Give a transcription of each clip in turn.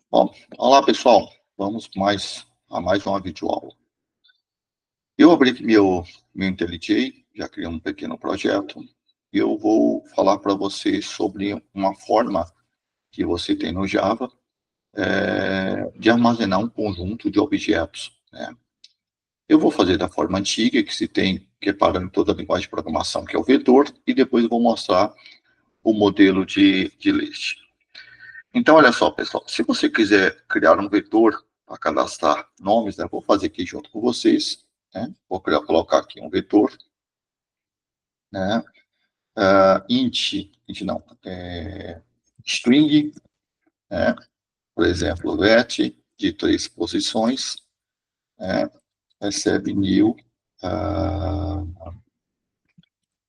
Bom, olá pessoal, vamos a mais uma videoaula. Eu abri aqui meu IntelliJ, já criei um pequeno projeto, e eu vou falar para vocês sobre uma forma que você tem no Java de armazenar um conjunto de objetos, né? Eu vou fazer da forma antiga, que se tem, que é padrão em toda a linguagem de programação, que é o vetor, e depois eu vou mostrar o modelo de list. Então, olha só, pessoal, se você quiser criar um vetor para cadastrar nomes, né, vou fazer aqui junto com vocês, né, colocar aqui um vetor, né, int não, string, né, por exemplo, vet de 3 posições, né, recebe new,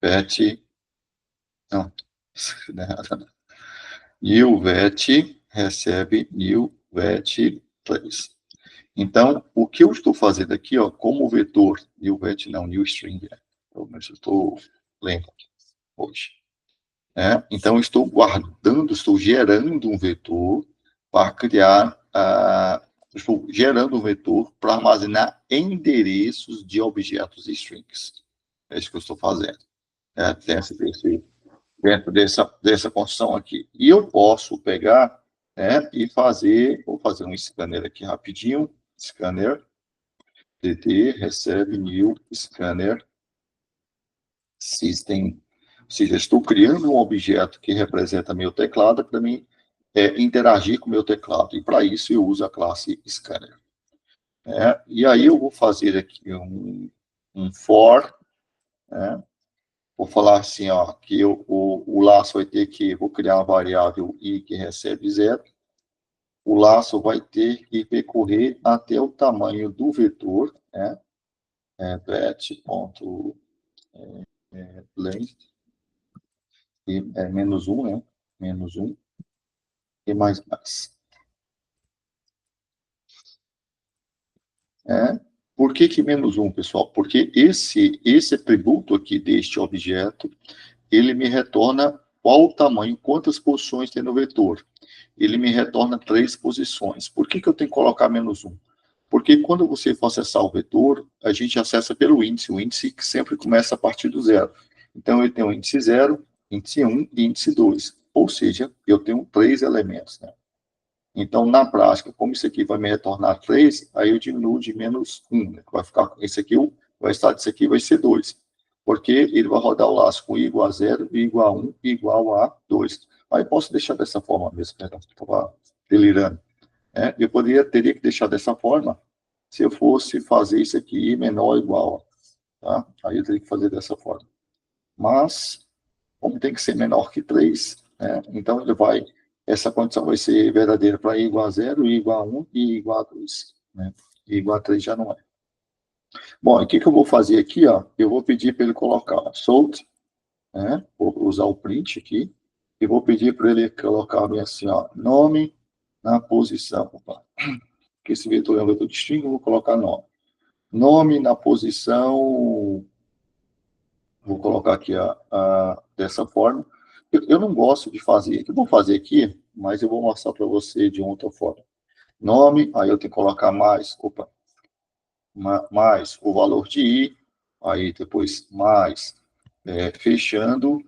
vet, não, new vet, recebe new vet 3. Então, o que eu estou fazendo aqui, ó, como vetor, new vet não, new string, né? Eu estou lendo aqui hoje. Então, eu estou guardando, estou gerando um vetor para criar, estou gerando um vetor para armazenar endereços de objetos e strings. É isso que eu estou fazendo. Dentro dessa construção aqui. E eu posso pegar, e fazer, vou fazer um scanner aqui rapidinho, scanner, dd, recebe new scanner system. Ou seja, estou criando um objeto que representa meu teclado para mim interagir com o meu teclado. E para isso eu uso a classe scanner. E aí eu vou fazer aqui um for, vou falar assim, ó, que o laço vai ter que, vou criar uma variável i que recebe 0. O laço vai ter que percorrer até o tamanho do vetor, né? vet.length, menos 1, né? Menos 1, e mais. Por que menos 1, pessoal? Porque esse atributo aqui deste objeto, ele me retorna qual o tamanho, quantas posições tem no vetor. Ele me retorna 3 posições. Por que eu tenho que colocar menos 1? Porque quando você for acessar o vetor, a gente acessa pelo índice, o índice que sempre começa a partir do 0. Então, eu tenho índice 0, índice 1 e índice 2. Ou seja, eu tenho 3 elementos, né? Então, na prática, como isso aqui vai me retornar 3, aí eu diminuo de menos 1, né? Vai ficar, esse aqui, vai estar disso aqui, vai ser 2. Porque ele vai rodar o laço com i igual a 0, i igual a 1, i igual a 2. Aí posso deixar dessa forma mesmo, perdão, estava delirando. Eu teria que deixar dessa forma se eu fosse fazer isso aqui menor ou igual. Tá? Aí eu teria que fazer dessa forma. Mas, como tem que ser menor que 3, então essa condição vai ser verdadeira para i igual a 0, i igual a 1 e i igual a 2. Né? I igual a 3 já não é. Bom, o que eu vou fazer aqui? Ó? Eu vou pedir para ele colocar salt, vou usar o print aqui, e vou pedir para ele colocar bem assim, ó, nome na posição. Opa. Que esse vetor é um vetor de string, eu vou colocar nome. Nome na posição, vou colocar aqui dessa forma. Eu não gosto de fazer, eu vou fazer aqui, mas eu vou mostrar para você de outra forma. Nome, aí eu tenho que colocar mais o valor de i, aí depois mais, fechando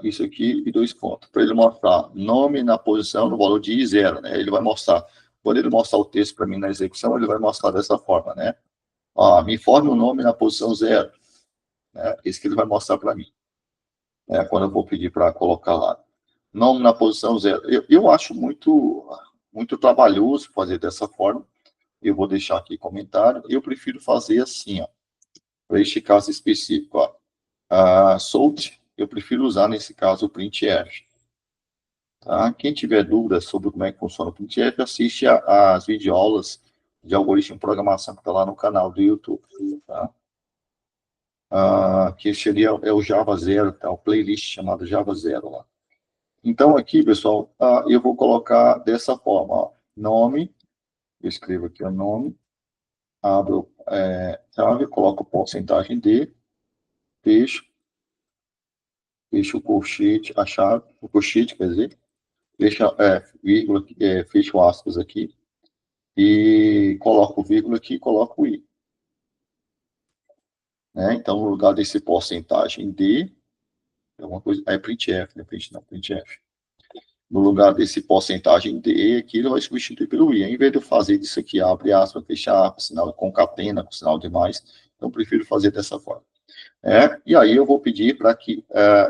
isso aqui e 2 pontos. Para ele mostrar nome na posição, no valor de i 0, né? Ele vai mostrar, quando ele mostrar o texto para mim na execução, ele vai mostrar dessa forma, né? Me informe o nome na posição 0. Isso que ele vai mostrar para mim. Quando eu vou pedir para colocar lá. Nome na posição 0. Eu acho muito trabalhoso fazer dessa forma. Eu vou deixar aqui comentário. Eu prefiro fazer assim, ó, para este caso específico. Salt, eu prefiro usar, nesse caso, o printf. Tá? Quem tiver dúvidas sobre como é que funciona o printf, assiste às videoaulas de algoritmo de programação que está lá no canal do YouTube. Tá? Que seria o Java 0, tá? O playlist chamado Java 0 lá. Então, aqui, pessoal, eu vou colocar dessa forma, ó, nome, eu escrevo aqui o nome, abro chave, coloco porcentagem D, fecho o colchete, a chave, o colchete, quer dizer, fecha, vírgula, fecha o aspas aqui, e coloco vírgula aqui e coloco o i. Né? Então, no lugar desse porcentagem D, alguma coisa, printf, né? Printf. No lugar desse porcentagem D aqui, ele vai substituir pelo i. Em vez de eu fazer isso aqui, abre aspas, fecha aspas, sinal concatena, com sinal de mais, então eu prefiro fazer dessa forma. E aí eu vou pedir para que,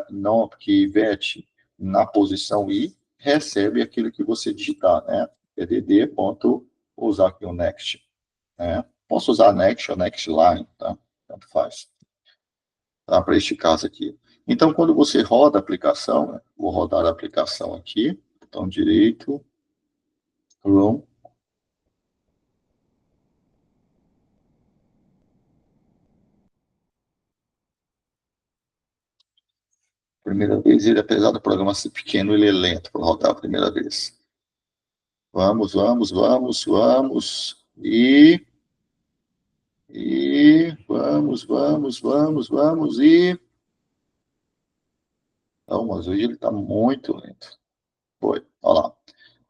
não, que VET na posição I recebe aquilo que você digitar, né? pdd. Vou usar aqui o next. Posso usar next ou next line, tá? Tanto faz. Tá? Para este caso aqui. Então, quando você roda a aplicação, né? Vou rodar a aplicação aqui, botão direito, run. Primeira vez, ele, apesar do programa ser pequeno, ele é lento para rodar a primeira vez. Vamos, vamos, vamos, vamos. E vamos, vamos, vamos, vamos, e... Não, mas hoje ele está muito lento. Foi, olha lá.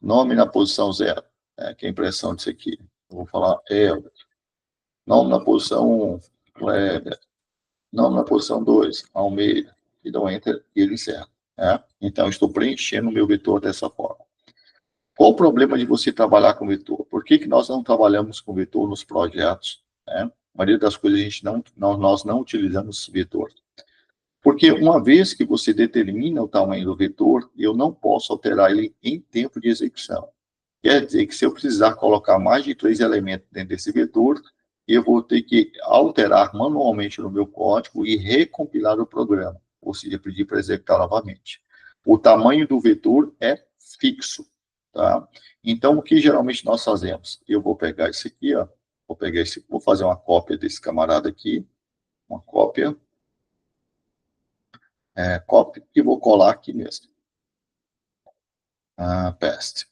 Nome na posição 0. Que é a impressão disso aqui. Eu vou falar Elber. Nome na posição 1, Kleber. Nome na posição 2, Almeida. E dá um Enter e ele encerra. Então, estou preenchendo o meu vetor dessa forma. Qual o problema de você trabalhar com vetor? Por que nós não trabalhamos com vetor nos projetos? A maioria das coisas nós não utilizamos vetor. Porque uma vez que você determina o tamanho do vetor, eu não posso alterar ele em tempo de execução. Quer dizer que se eu precisar colocar mais de 3 elementos dentro desse vetor, eu vou ter que alterar manualmente no meu código e recompilar o programa, ou seja, pedir para executar novamente. O tamanho do vetor é fixo, tá? Então, o que geralmente nós fazemos? Eu vou pegar esse aqui, ó, vou fazer uma cópia desse camarada aqui, uma cópia, e vou colar aqui mesmo. Paste.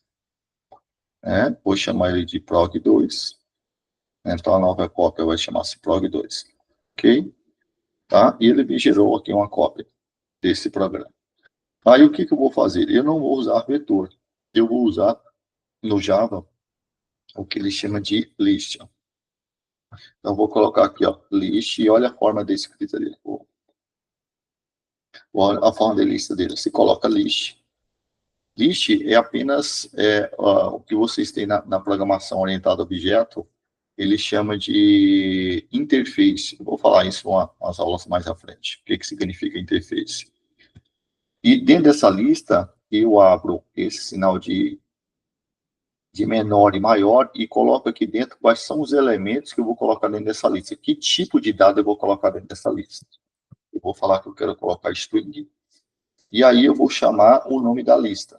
Vou chamar ele de prog2. Então, a nova cópia vai chamar-se prog2. Ok? Tá? E ele me gerou aqui uma cópia desse programa. Aí, o que eu vou fazer? Eu não vou usar vetor. Eu vou usar, no Java, o que ele chama de list. Então, vou colocar aqui, ó, list, e olha a forma de escrita dele. Olha a forma de lista dele. Você coloca list. List é apenas o que vocês têm na programação orientada a objeto, ele chama de interface. Eu vou falar isso umas aulas mais à frente. O que significa interface? E dentro dessa lista, eu abro esse sinal de menor e maior e coloco aqui dentro quais são os elementos que eu vou colocar dentro dessa lista. Que tipo de dado eu vou colocar dentro dessa lista? Eu vou falar que eu quero colocar string, e aí eu vou chamar o nome da lista,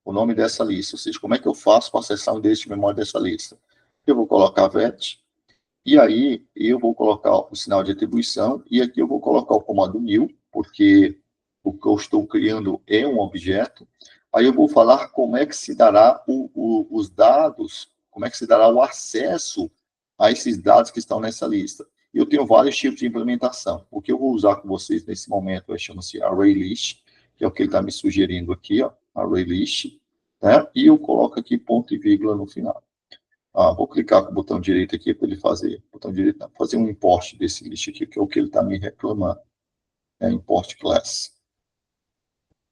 o nome dessa lista, ou seja, como é que eu faço para acessar o endereço de memória dessa lista? Eu vou colocar vet, e aí eu vou colocar o sinal de atribuição, e aqui eu vou colocar o comando new, porque o que eu estou criando é um objeto. Aí eu vou falar como é que se dará os dados, como é que se dará o acesso a esses dados que estão nessa lista. Eu tenho vários tipos de implementação. O que eu vou usar com vocês nesse momento chama-se ArrayList, que é o que ele está me sugerindo aqui, ó, ArrayList, e eu coloco aqui ponto e vírgula no final. Vou clicar com o botão direito aqui para ele fazer, fazer um import desse list aqui, que é o que ele está me reclamando. Import class.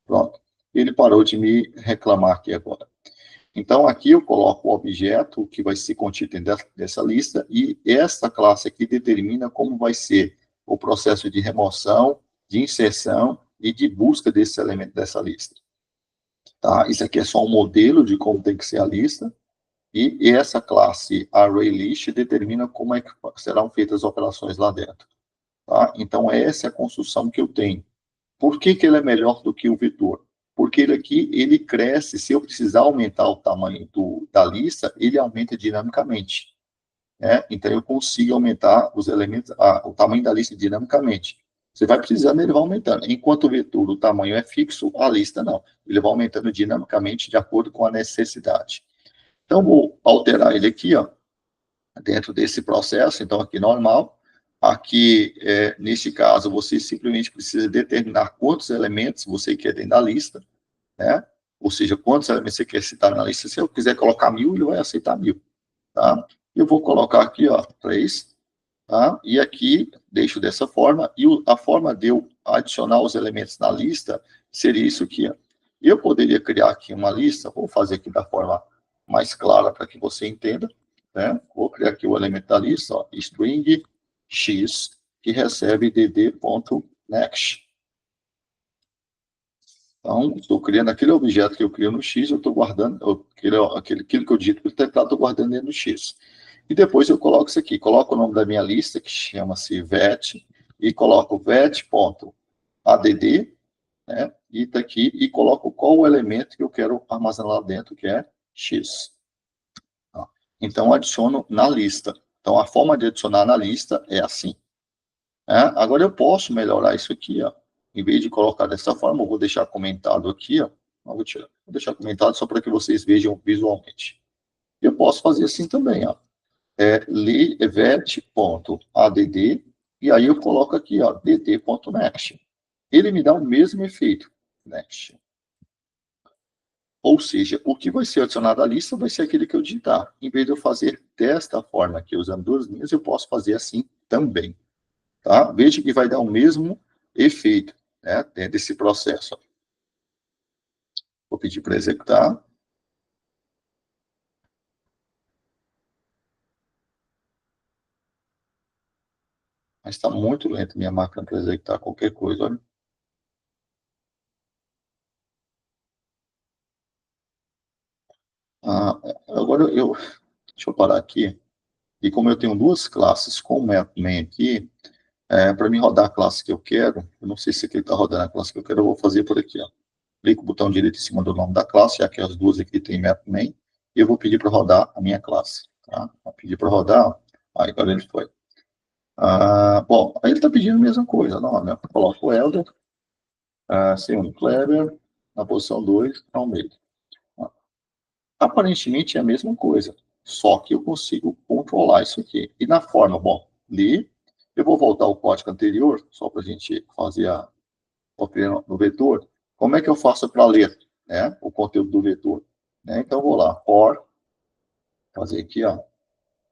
Pronto. Ele parou de me reclamar aqui agora. Então, aqui eu coloco o objeto que vai ser contido dentro dessa lista, e essa classe aqui determina como vai ser o processo de remoção, de inserção e de busca desse elemento dessa lista. Tá? Isso aqui é só um modelo de como tem que ser a lista, e essa classe ArrayList determina como é que serão feitas as operações lá dentro. Tá? Então, essa é a construção que eu tenho. Por que ele é melhor do que o vetor? Porque ele aqui, ele cresce, se eu precisar aumentar o tamanho da lista, ele aumenta dinamicamente. Então, eu consigo aumentar os elementos, o tamanho da lista dinamicamente. Você vai precisando, ele vai aumentando. Enquanto o vetor, o tamanho é fixo, a lista não. Ele vai aumentando dinamicamente de acordo com a necessidade. Então, vou alterar ele aqui, ó, dentro desse processo. Então, aqui normal. Aqui, neste caso, você simplesmente precisa determinar quantos elementos você quer dentro da lista, ou seja, quantos elementos você quer citar na lista. Se eu quiser colocar 1000, ele vai aceitar 1000, tá? Eu vou colocar aqui, ó, 3, tá? E aqui, deixo dessa forma, e a forma de eu adicionar os elementos na lista seria isso aqui, ó. Eu poderia criar aqui uma lista, vou fazer aqui da forma mais clara para que você entenda, né? Vou criar aqui o elemento da lista, ó, string x, que recebe dd.next. Então, estou criando aquele objeto que eu crio no X, eu estou guardando, aquilo que eu dito para o teclado, estou guardando dentro do X. E depois eu coloco isso aqui, coloco o nome da minha lista, que chama-se vet, e coloco vet.add, né, e tá aqui, e coloco qual o elemento que eu quero armazenar lá dentro, que é X. Então, adiciono na lista. Então, a forma de adicionar na lista é assim. Agora, eu posso melhorar isso aqui, ó. Em vez de colocar dessa forma, eu vou deixar comentado aqui, ó. Vou deixar comentado só para que vocês vejam visualmente. Eu posso fazer assim também, ó. Vet.add, e aí eu coloco aqui, ó, dd.next. Ele me dá o mesmo efeito, next. Ou seja, o que vai ser adicionado à lista vai ser aquele que eu digitar. Em vez de eu fazer desta forma aqui, usando duas linhas, eu posso fazer assim também. Tá? Veja que vai dar o mesmo efeito, né, dentro desse processo. Vou pedir para executar. Mas está muito lento minha máquina para executar qualquer coisa, olha. Agora, deixa eu parar aqui. E como eu tenho duas classes com o main aqui, para mim rodar a classe que eu quero, eu não sei se aqui está rodando a classe que eu quero, eu vou fazer por aqui, ó. Clico o botão direito em cima do nome da classe, já que as duas aqui tem main, e eu vou pedir para rodar a minha classe. Tá? Vou pedir para rodar, aí agora ele foi. Bom, aí ele está pedindo a mesma coisa, não, né? Coloco o Helder, C1 Kleber, na posição 2, Almeida. Aparentemente é a mesma coisa, só que eu consigo controlar isso aqui. E na forma, bom, li, eu vou voltar ao código anterior, só para a gente fazer no vetor. Como é que eu faço para ler, né, o conteúdo do vetor? Então, vou lá, for, fazer aqui, ó.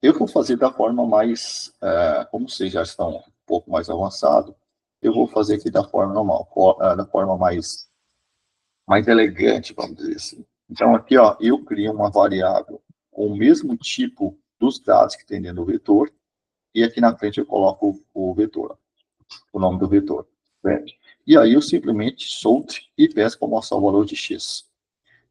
Eu vou fazer da forma mais, como vocês já estão um pouco mais avançado, eu vou fazer aqui da forma normal, da forma mais elegante, vamos dizer assim. Então, aqui, ó, eu crio uma variável com o mesmo tipo dos dados que tem dentro do vetor, e aqui na frente eu coloco o vetor, o nome do vetor. Certo? E aí eu simplesmente solto e peço para mostrar o valor de x.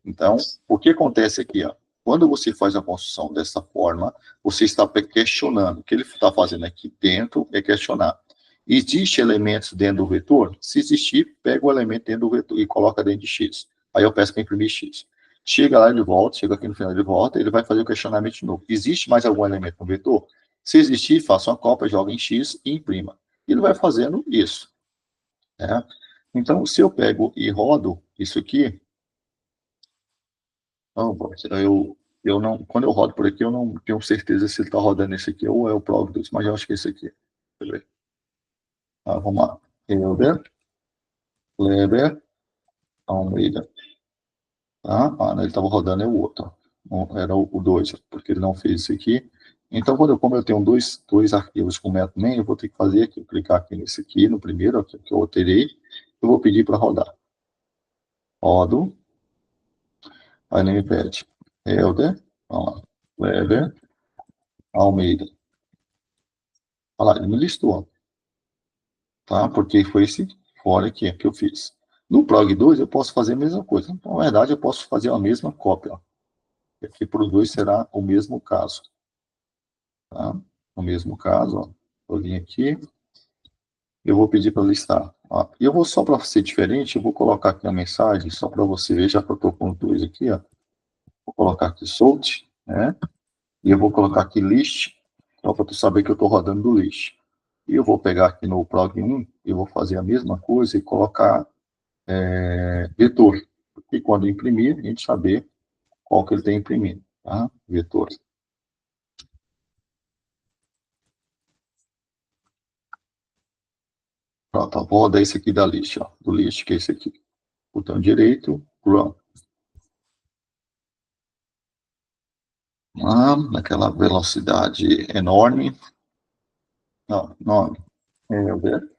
Então, o que acontece aqui, ó? Quando você faz a construção dessa forma, você está questionando. O que ele está fazendo aqui dentro é questionar. Existe elementos dentro do vetor? Se existir, pega o elemento dentro do vetor e coloca dentro de x. Aí eu peço para imprimir x. Chega lá, ele volta, chega aqui no final, ele volta, ele vai fazer o questionamento de novo. Existe mais algum elemento no vetor? Se existir, faça uma cópia, joga em x e imprima. E ele vai fazendo isso. Né? Então, se eu pego e rodo isso aqui, eu não, quando eu rodo por aqui, eu não tenho certeza se ele está rodando esse aqui ou é o Providence, mas eu acho que é esse aqui. Deixa eu ver. Vamos lá. Kleber, Almeida. Não, ele estava rodando é o outro. Era o 2, porque ele não fez isso aqui. Então, como eu tenho dois arquivos com MetMain, eu vou ter que fazer aqui, clicar aqui nesse aqui, no primeiro, aqui, que eu alterei, eu vou pedir para rodar. Rodo, aí ele me pede. Helder, vamos lá. Kleber, Almeida. Olha lá, ele me listou, tá? Porque foi esse fora aqui que eu fiz. No Prog 2 eu posso fazer a mesma coisa. Então, na verdade, eu posso fazer a mesma cópia. Ó. Aqui para o 2 será o mesmo caso. Tá? O mesmo caso, ó. Vou vir aqui. Eu vou pedir para listar. Ó. E eu vou só para ser diferente, eu vou colocar aqui uma mensagem, só para você ver, já que eu estou com o 2 aqui, ó. Vou colocar aqui sold, né? E eu vou colocar aqui list, só para tu saber que eu estou rodando do list. E eu vou pegar aqui no prog 1 e vou fazer a mesma coisa e colocar vetor. E quando imprimir, a gente saber qual que ele tem imprimido. Tá? Vetor. Pronto, vou rodar esse aqui da list, ó, do list, que é esse aqui. Botão direito, run. naquela velocidade enorme. Não, nome. Kleber.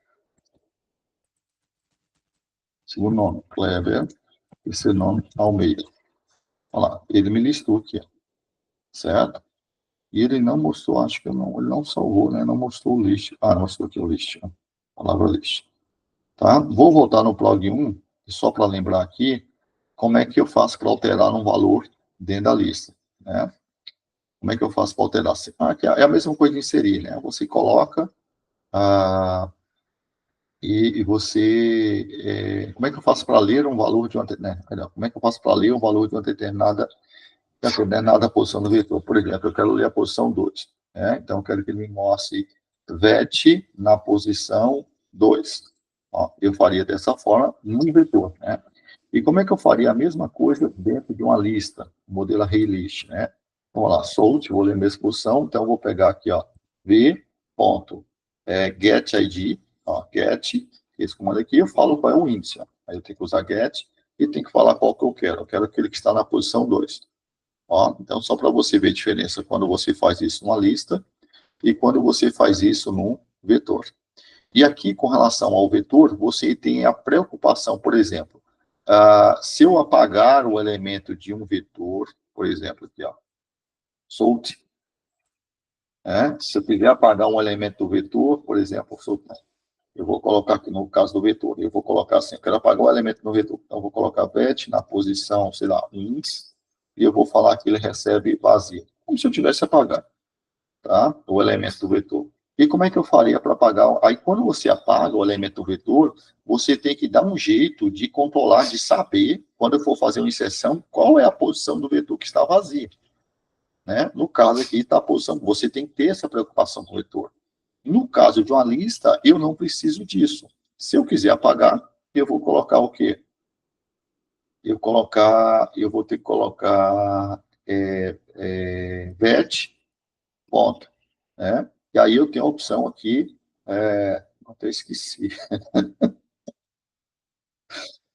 Segundo nome, Kleber. Terceiro nome, Almeida. Olha lá, ele me listou aqui, certo? E ele não mostrou, acho que não, ele não salvou, né? Não mostrou o list. Ah, mostrou aqui o list, né? Palavra list. Tá? Vou voltar no plug 1, só para lembrar aqui, como é que eu faço para alterar um valor dentro da lista, né? Como é que eu faço para alterar? Que é a mesma coisa de inserir, né? Você coloca e você... como é que eu faço para ler um valor de uma... Né? Como é que eu faço para ler um valor de uma determinada posição do vetor? Por exemplo, eu quero ler a posição 2. Né? Então, eu quero que ele me mostre VET na posição 2. Ó, eu faria dessa forma num vetor, né? E como é que eu faria a mesma coisa dentro de uma lista, modelo array list, né? Vamos lá, sort, vou ler a mesma posição, então eu vou pegar aqui, ó, getID, ó, get, esse comando aqui, eu falo qual é o índice, ó. Aí eu tenho que usar get e tenho que falar qual que eu quero aquele que está na posição 2. Ó, então, só para você ver a diferença quando você faz isso numa lista e quando você faz isso num vetor. E aqui, com relação ao vetor, você tem a preocupação, por exemplo, se eu apagar o elemento de um vetor, por exemplo, aqui, ó, sort, se eu quiser apagar um elemento do vetor, por exemplo, sort, eu vou colocar aqui no caso do vetor, eu vou colocar assim, eu quero apagar o elemento no vetor, então eu vou colocar vet na posição, sei lá, índice, e eu vou falar que ele recebe vazio, como se eu tivesse apagado, tá? O elemento do vetor. E como é que eu faria para apagar? Aí, quando você apaga o elemento do vetor, você tem que dar um jeito de controlar, de saber, quando eu for fazer uma inserção, qual é a posição do vetor que está vazia. Né? No caso aqui, está a posição, você tem que ter essa preocupação com o vetor. No caso de uma lista, eu não preciso disso. Se eu quiser apagar, eu vou colocar o quê? Eu vou ter que colocar vet, ponto. Né? E aí eu tenho a opção aqui, até esqueci.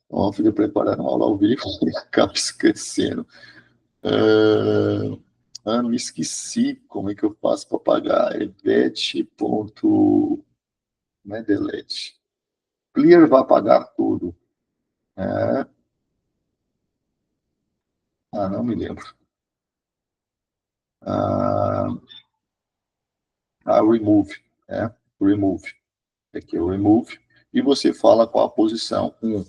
Uma filha preparando uma aula ao vivo e acaba esquecendo. Me esqueci como é que eu faço para pagar. É vet. Não é delete. Clear vai pagar tudo. Não me lembro. Remove. Remove. Aqui é o remove. E você fala qual a posição 1.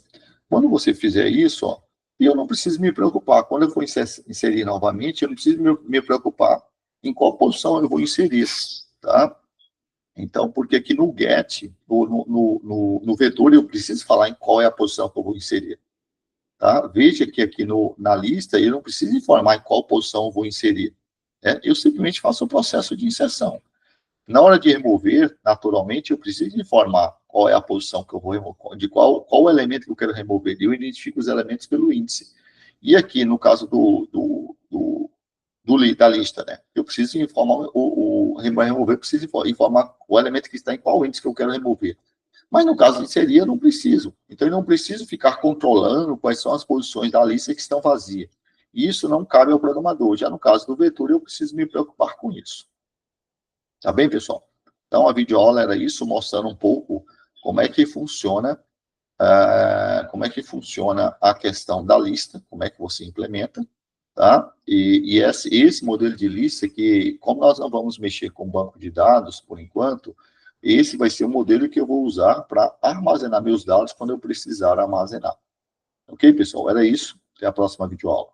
Quando você fizer isso, ó, e eu não preciso me preocupar. Quando eu for inserir novamente, eu não preciso me preocupar em qual posição eu vou inserir, tá? Então, porque aqui no get, no vetor, eu preciso falar em qual é a posição que eu vou inserir. Tá? Veja que aqui na lista, eu não preciso informar em qual posição eu vou inserir. Eu simplesmente faço o processo de inserção. Na hora de remover, naturalmente, eu preciso informar qual é a posição que eu vou remover, de qual o elemento que eu quero remover. Eu identifico os elementos pelo índice. E aqui, no caso da lista, né? Eu preciso informar, remover, preciso informar o elemento que está em qual índice que eu quero remover. Mas no caso de inserir, eu não preciso. Então, eu não preciso ficar controlando quais são as posições da lista que estão vazias. Isso não cabe ao programador. Já no caso do vetor, eu preciso me preocupar com isso. Tá bem, pessoal? Então, a videoaula era isso, mostrando um pouco como é que funciona, a questão da lista, como é que você implementa, tá? E esse modelo de lista que, como nós não vamos mexer com banco de dados, por enquanto, esse vai ser o modelo que eu vou usar para armazenar meus dados quando eu precisar armazenar. Ok, pessoal? Era isso. Até a próxima videoaula.